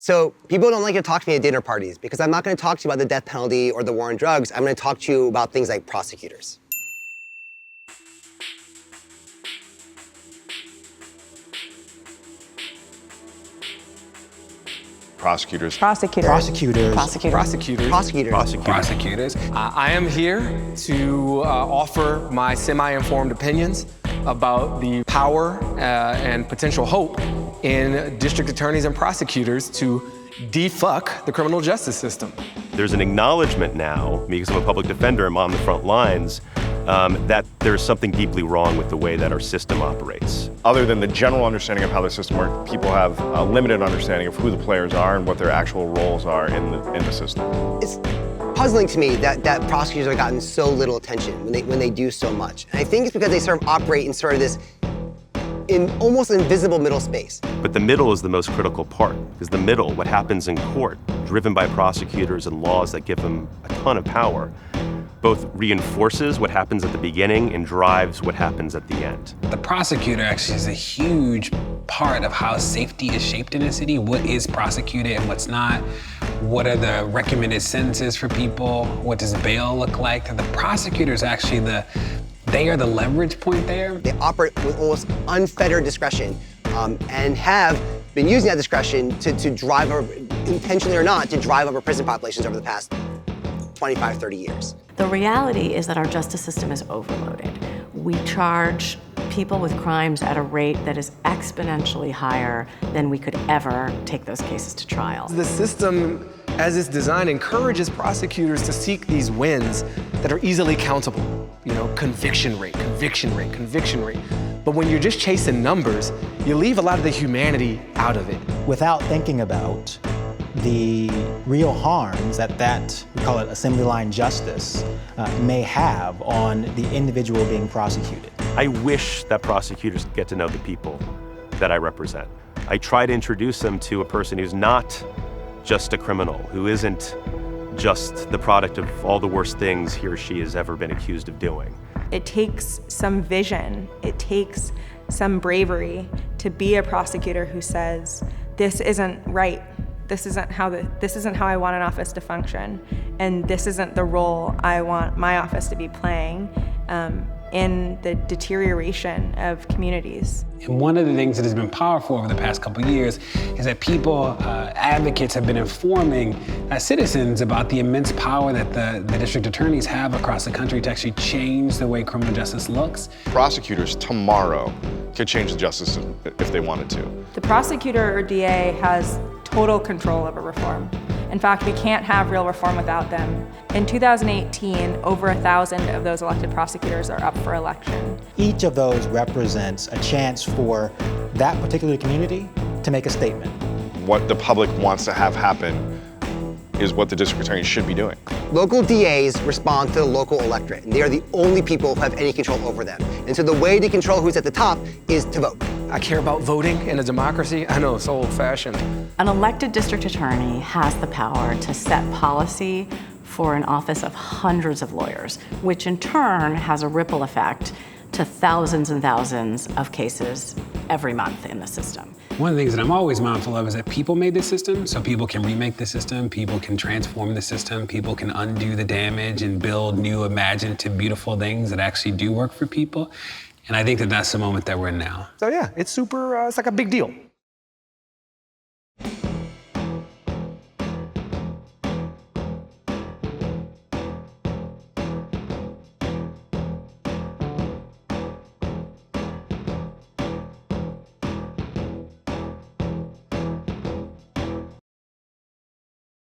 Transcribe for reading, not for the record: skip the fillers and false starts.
So people don't like to talk to me at dinner parties because I'm not going to talk to you about the death penalty or the war on drugs. I'm going to talk to you about things like prosecutors. Prosecutors. Prosecutors. Prosecutors. Prosecutors. Prosecutors. Prosecutors. Prosecutors. I am here to offer my semi-informed opinions about the power and potential hope in district attorneys and prosecutors to defuck the criminal justice system. There's an acknowledgement now, because I'm a public defender, I'm on the front lines, that there's something deeply wrong with the way that our system operates. Other than the general understanding of how the system works, people have a limited understanding of who the players are and what their actual roles are in the system. It's puzzling to me that prosecutors have gotten so little attention when they do so much. And I think it's because they sort of operate in sort of this in almost invisible middle space. But the middle is the most critical part, because the middle, what happens in court, driven by prosecutors and laws that give them a ton of power, both reinforces what happens at the beginning and drives what happens at the end. The prosecutor actually is a huge part of how safety is shaped in a city. What is prosecuted and what's not? What are the recommended sentences for people? What does bail look like? The prosecutor is actually they are the leverage point there. They operate with almost unfettered discretion and have been using that discretion to drive, intentionally or not, to drive over prison populations over the past 25, 30 years. The reality is that our justice system is overloaded. We charge people with crimes at a rate that is exponentially higher than we could ever take those cases to trial. The system, as it's designed, encourages prosecutors to seek these wins that are easily countable. You know, conviction rate, conviction rate, conviction rate. But when you're just chasing numbers, you leave a lot of the humanity out of it. Without thinking about the real harms that we call it assembly line justice, may have on the individual being prosecuted. I wish that prosecutors get to know the people that I represent. I try to introduce them to a person who's not just a criminal, who isn't just the product of all the worst things he or she has ever been accused of doing. It takes some vision, it takes some bravery to be a prosecutor who says, this isn't right. This isn't how I want an office to function, and this isn't the role I want my office to be playing in the deterioration of communities. And one of the things that has been powerful over the past couple of years is that people, advocates have been informing citizens about the immense power that the district attorneys have across the country to actually change the way criminal justice looks. Prosecutors tomorrow could change the justice system if they wanted to. The prosecutor or DA has total control over reform. In fact, we can't have real reform without them. In 2018, over 1,000 of those elected prosecutors are up for election. Each of those represents a chance for that particular community to make a statement. What the public wants to have happen is what the district attorney should be doing. Local DAs respond to the local electorate, and they are the only people who have any control over them. And so the way to control who's at the top is to vote. I care about voting in a democracy. I know, it's old-fashioned. An elected district attorney has the power to set policy for an office of hundreds of lawyers, which in turn has a ripple effect to thousands and thousands of cases every month in the system. One of the things that I'm always mindful of is that people made this system, so people can remake the system, people can transform the system, people can undo the damage and build new, imaginative, beautiful things that actually do work for people. And I think that that's the moment that we're in now. So yeah, it's super, it's like a big deal.